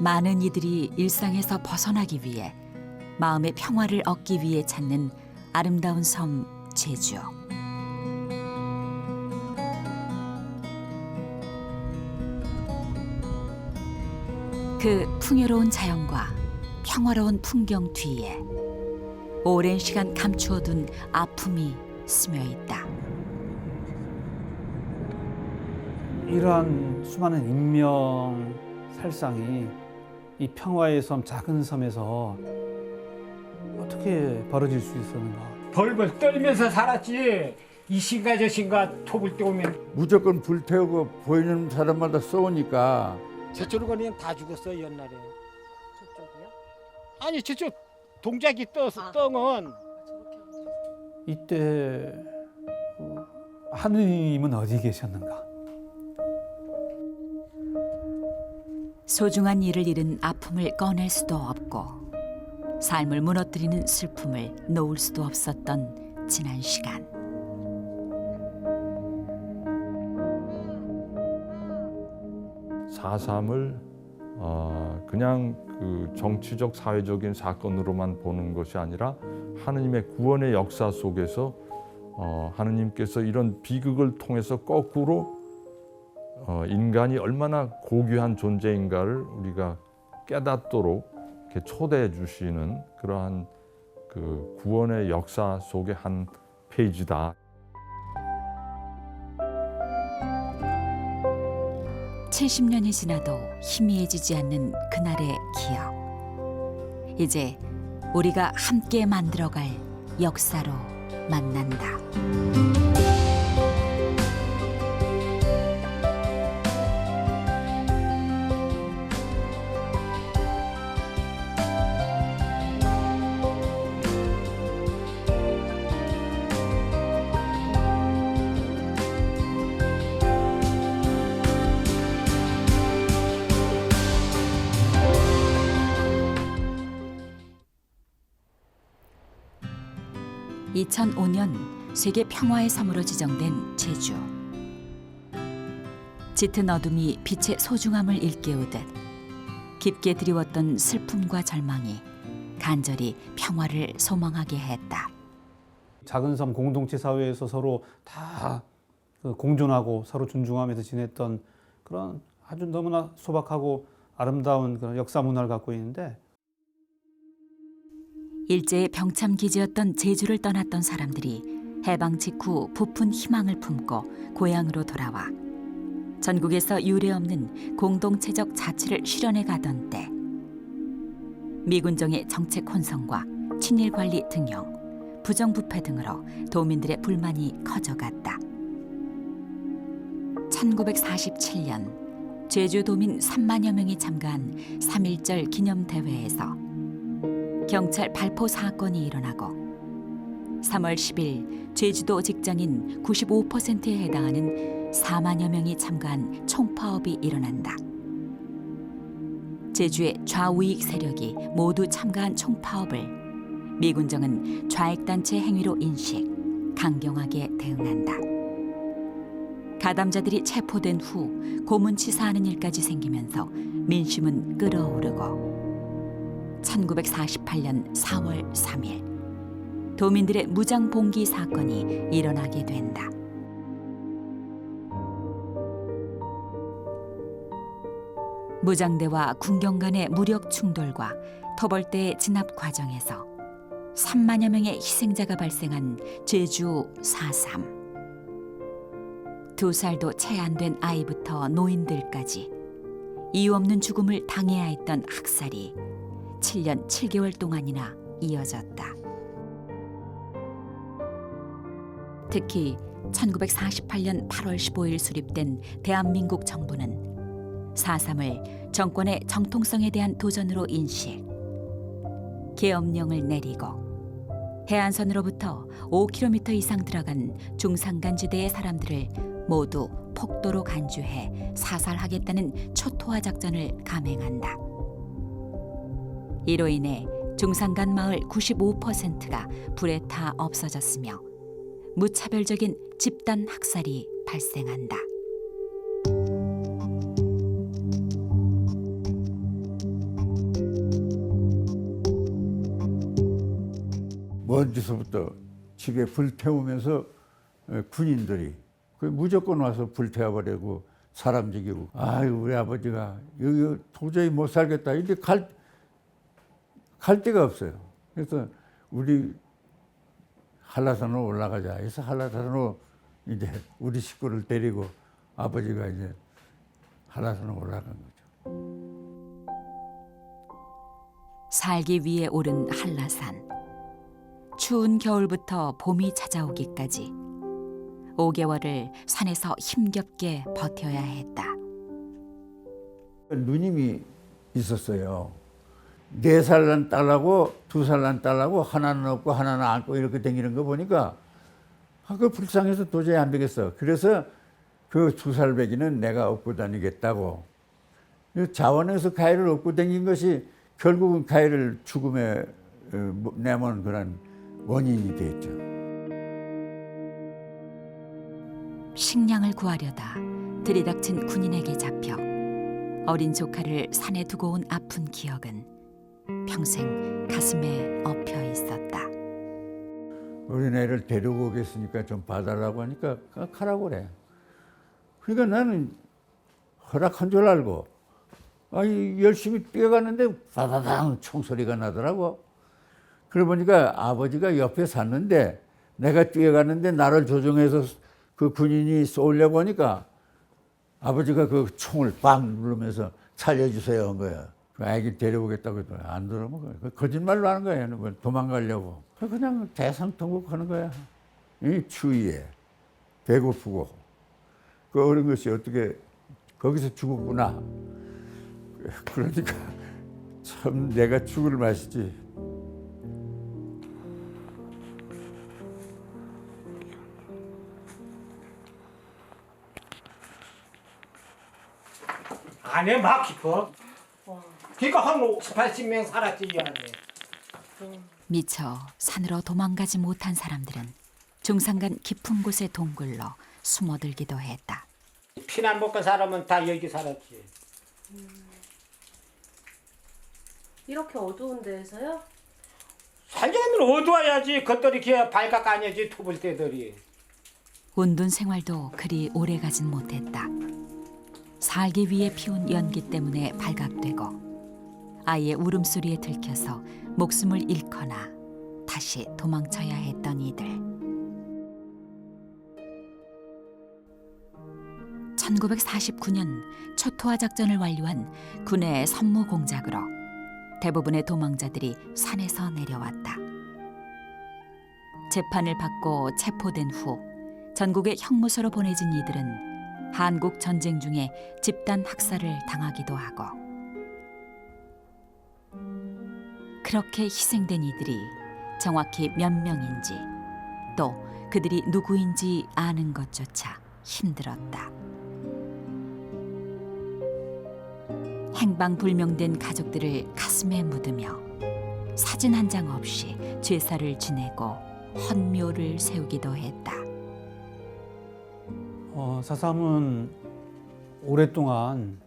많은 이들이 일상에서 벗어나기 위해 마음의 평화를 얻기 위해 찾는 아름다운 섬 제주. 그 풍요로운 자연과 평화로운 풍경 뒤에 오랜 시간 감추어둔 아픔이 스며 있다. 이러한 수많은 인명 살상이 이 평화의 섬, 작은 섬에서 어떻게 벌어질 수 있었는가? 벌벌 떨면서 살았지. 이 신가 저 신가 톱을 떼오면 무조건 불태우고 보이는 사람마다 쏘니까 저쪽으로 그냥 다 죽었어요 옛날에. 저쪽이요? 아니 저쪽 동작이 떠서 떵은 이때 하느님은 어디 계셨는가? 소중한 일을 잃은 아픔을 꺼낼 수도 없고 삶을 무너뜨리는 슬픔을 놓을 수도 없었던 지난 시간. (4.3)을 그냥 그 정치적 사회적인 사건으로만 보는 것이 아니라 하느님의 구원의 역사 속에서 하느님께서 이런 비극을 통해서 거꾸로 인간이 얼마나 고귀한 존재인가를 우리가 깨닫도록 이렇게 초대해 주시는 그러한 그 구원의 역사 속의 한 페이지다. (70년이) 지나도 희미해지지 않는 그날의 기억. 이제 우리가 함께 만들어갈 역사로 만난다. (2005년) 세계 평화의 섬으로 지정된 제주. 짙은 어둠이 빛의 소중함을 일깨우듯 깊게 드리웠던 슬픔과 절망이 간절히 평화를 소망하게 했다. 작은 섬 공동체 사회에서 서로 다 공존하고 서로 존중하면서 지냈던 그런 아주 너무나 소박하고 아름다운 그런 역사 문화를 갖고 있는데, 일제의 병참 기지였던 제주를 떠났던 사람들이 해방 직후 부푼 희망을 품고 고향으로 돌아와 전국에서 유례없는 공동체적 자치를 실현해 가던 때, 미군정의 정책 혼선과 친일 관리 등용, 부정부패 등으로 도민들의 불만이 커져갔다. 1947년 제주도민 3만여 명이 참가한 3.1절 기념대회에서 경찰 발포 사건이 일어나고 3월 10일 제주도 직장인 95%에 해당하는 4만여 명이 참가한 총파업이 일어난다. 제주의 좌우익 세력이 모두 참가한 총파업을 미군정은 좌익단체 행위로 인식, 강경하게 대응한다. 가담자들이 체포된 후 고문치사하는 일까지 생기면서 민심은 끓어오르고 1948년 4월 3일 도민들의 무장 봉기 사건이 일어나게 된다. 무장대와 군경 간의 무력 충돌과 터벌대의 진압 과정에서 3만여 명의 희생자가 발생한 제주 4.3. 2살도 채 안 된 아이부터 노인들까지 이유 없는 죽음을 당해야 했던 학살이 7년 7개월 동안이나 이어졌다. 특히 1948년 8월 15일 수립된 대한민국 정부는 4.3을 정권의 정통성에 대한 도전으로 인식, 계엄령을 내리고 해안선으로부터 5km 이상 들어간 중산간지대의 사람들을 모두 폭도로 간주해 사살하겠다는 초토화 작전을 감행한다. 이로 인해 중산간 마을 95%가 불에 타 없어졌으며 무차별적인 집단 학살이 발생한다. 먼지서부터 집에 불 태우면서 군인들이 무조건 와서 불 태워버리고 사람 죽이고. 아유, 우리 아버지가 여기 도저히 못 살겠다. 이제 갈 데가 없어요. 그래서 우리 한라산으로 올라가자 해서 한라산으로 이제 우리 식구를 데리고 아버지가 이제 한라산으로 올라간 거죠. 살기 위해 오른 한라산. 추운 겨울부터 봄이 찾아오기까지 5개월을 산에서 힘겹게 버텨야 했다. 누님이 있었어요. 4살 난 딸하고 2살 난 딸하고 하나는 없고 하나는 안고 이렇게 다니는 거 보니까 그 불쌍해서 도저히 안 되겠어. 그래서 그 2살 배기는 내가 업고 다니겠다고. 자원에서 가해를 업고 다닌 것이 결국은 가해를 죽음에 내몬 그런 원인이 됐죠. 식량을 구하려다 들이닥친 군인에게 잡혀 어린 조카를 산에 두고 온 아픈 기억은 평생 가슴에 엎여 있었다. 어린애를 데리고 오겠으니까 좀 봐달라고 하니까 가라고 그래. 그러니까 나는 허락한 줄 알고 열심히 뛰어가는데 바다당 총소리가 나더라고. 그러고 보니까 아버지가 옆에 샀는데 내가 뛰어가는데 나를 조종해서 그 군인이 쏘려고 하니까 아버지가 그 총을 빵 누르면서 살려주세요 한 거야. 그 아기 데려오겠다고 했더니 안 들어오면 거짓말로 하는 거야. 도망가려고. 그냥 대상통곡하는 거야. 이 추위에 배고프고 그 어린 것이 어떻게 거기서 죽었구나. 그러니까 참 내가 죽을 맛이지. 안에 막 깊어. 그러니까 한 80명 살았지 이 안에. 미처 산으로 도망가지 못한 사람들은 중산간 깊은 곳의 동굴로 숨어들기도 했다. 피난 먹고 사람은 다 여기 살았지. 이렇게 어두운 데에서요? 살려면 어두워야지. 그것들이 기어 발각 아니지 토불 때들이. 운둔 생활도 그리 오래 가진 못했다. 살기 위해 피운 연기 때문에 발각되고 아이의 울음소리에 들켜서 목숨을 잃거나 다시 도망쳐야 했던 이들. 1949년 초토화 작전을 완료한 군의 선무 공작으로 대부분의 도망자들이 산에서 내려왔다. 재판을 받고 체포된 후 전국의 형무소로 보내진 이들은 한국 전쟁 중에 집단 학살을 당하기도 하고 그렇게 희생된 이들이 정확히 몇 명인지 또 그들이 누구인지 아는 것조차 힘들었다. 행방불명된 가족들을 가슴에 묻으며 사진 한 장 없이 제사를 지내고 헌묘를 세우기도 했다. 사삼은 오랫동안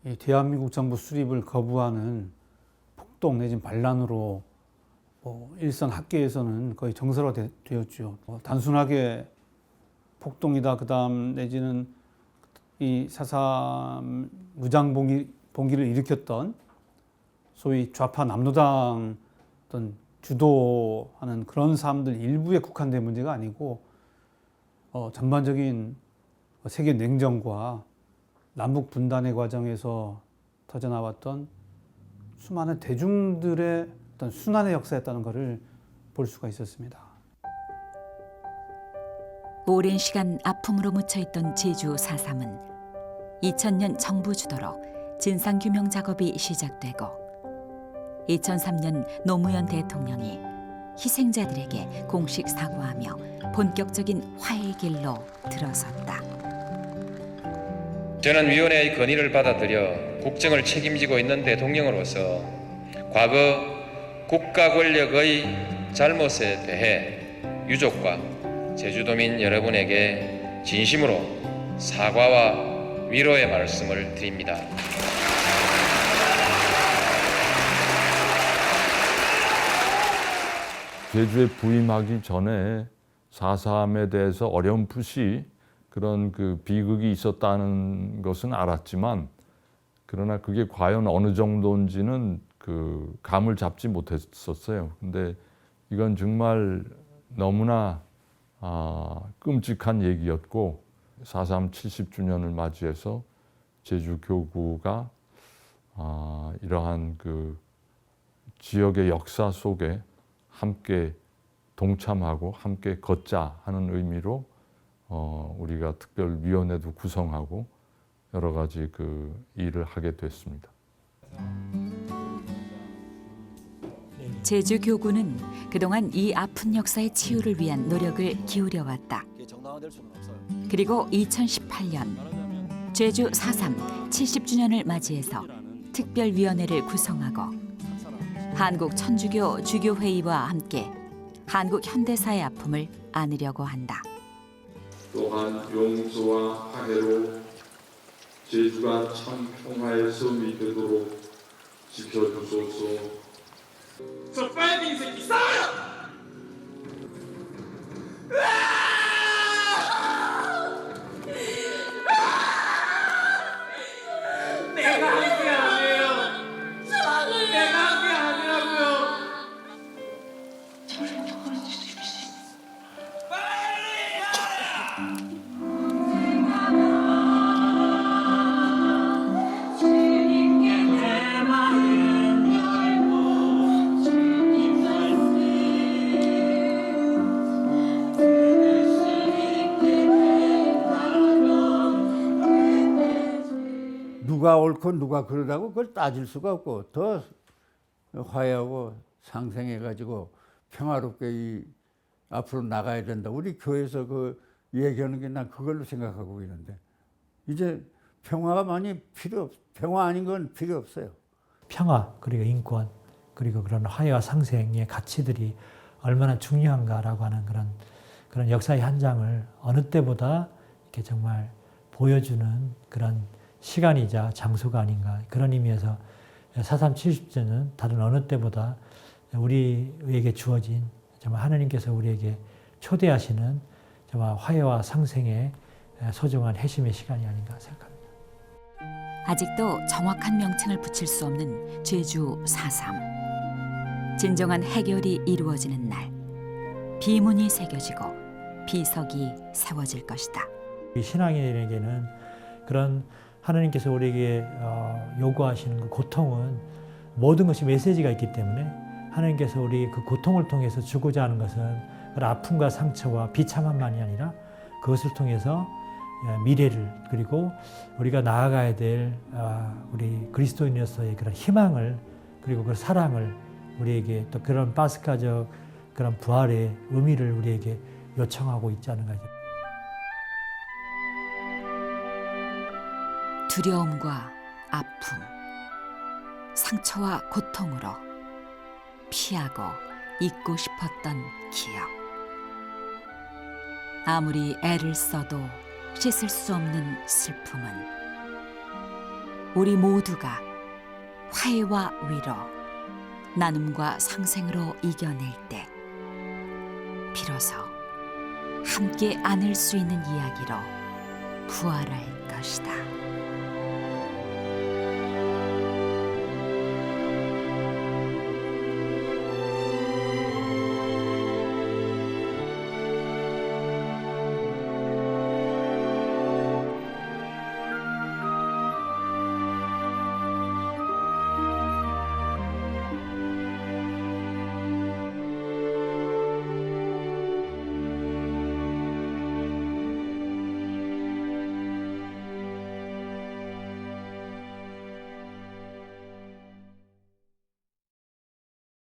이 대한민국 정부 수립을 거부하는 폭동 내지는 반란으로 일선 학계에서는 거의 정설화되었죠. 단순하게 폭동이다 그다음 내지는 이 사삼 무장 봉기를 일으켰던 소위 좌파 남노당 어떤 주도하는 그런 사람들 일부에 국한된 문제가 아니고 전반적인 세계 냉전과 남북 분단의 과정에서 터져나왔던 수많은 대중들의 어떤 순환의 역사였다는 것을 볼 수가 있었습니다. 오랜 시간 아픔으로 묻혀있던 제주 4.3은 2000년 정부 주도로 진상규명 작업이 시작되고 2003년 노무현 대통령이 희생자들에게 공식 사과하며 본격적인 화해의 길로 들어섰다. 저는 위원회의 건의를 받아들여 국정을 책임지고 있는 대통령으로서 과거 국가 권력의 잘못에 대해 유족과 제주도민 여러분에게 진심으로 사과와 위로의 말씀을 드립니다. 제주에 부임하기 전에 4.3에 대해서 어렴풋이 그런 그 비극이 있었다는 것은 알았지만 그러나 그게 과연 어느 정도인지는 그 감을 잡지 못했었어요. 근데 이건 정말 너무나 끔찍한 얘기였고 4.3 70주년을 맞이해서 제주교구가 이러한 그 지역의 역사 속에 함께 동참하고 함께 걷자 하는 의미로 우리가 특별위원회도 구성하고 여러 가지 그 일을 하게 됐습니다. 제주 교구는 그동안 이 아픈 역사의 치유를 위한 노력을 기울여왔다. 그리고 2018년 제주 4.3 70주년을 맞이해서 특별위원회를 구성하고 한국 천주교 주교회의와 함께 한국 현대사의 아픔을 안으려고 한다. 또한 용서와 화해로 제주가 참 평화의 섬이 되도록 지켜주소서. 저 빨갱이 새끼 싸워요! 내가 한 게 아니에요. 내가 한 게 아니라고요. 누가 옳고 누가 그러라고 그걸 따질 수가 없고 더 화해하고 상생해가지고 평화롭게 이 앞으로 나가야 된다. 우리 교회에서 그 얘기하는 게 난 그걸로 생각하고 있는데 이제 평화가 많이 평화 아닌 건 필요 없어요. 평화 그리고 인권 그리고 그런 화해와 상생의 가치들이 얼마나 중요한가라고 하는 그런 역사의 한 장을 어느 때보다 이렇게 정말 보여주는 그런 시간이자 장소가 아닌가 그런 의미에서 4.3 70주년은 다른 어느 때보다 우리에게 주어진 정말 하나님께서 우리에게 초대하시는 정말 화해와 상생의 소중한 회심의 시간이 아닌가 생각합니다. 아직도 정확한 명칭을 붙일 수 없는 제주 4.3. 진정한 해결이 이루어지는 날, 비문이 새겨지고 비석이 세워질 것이다. 이 신앙인에게는 그런 하나님께서 우리에게 요구하시는 그 고통은 모든 것이 메시지가 있기 때문에 하나님께서 우리 그 고통을 통해서 주고자 하는 것은 그런 아픔과 상처와 비참함만이 아니라 그것을 통해서 미래를 그리고 우리가 나아가야 될 우리 그리스도인으로서의 그런 희망을 그리고 그 사랑을 우리에게 또 그런 파스카적 그런 부활의 의미를 우리에게 요청하고 있지 않은가. 두려움과 아픔, 상처와 고통으로 피하고 잊고 싶었던 기억. 아무리 애를 써도 씻을 수 없는 슬픔은 우리 모두가 화해와 위로, 나눔과 상생으로 이겨낼 때 비로소 함께 안을 수 있는 이야기로 부활할 것이다.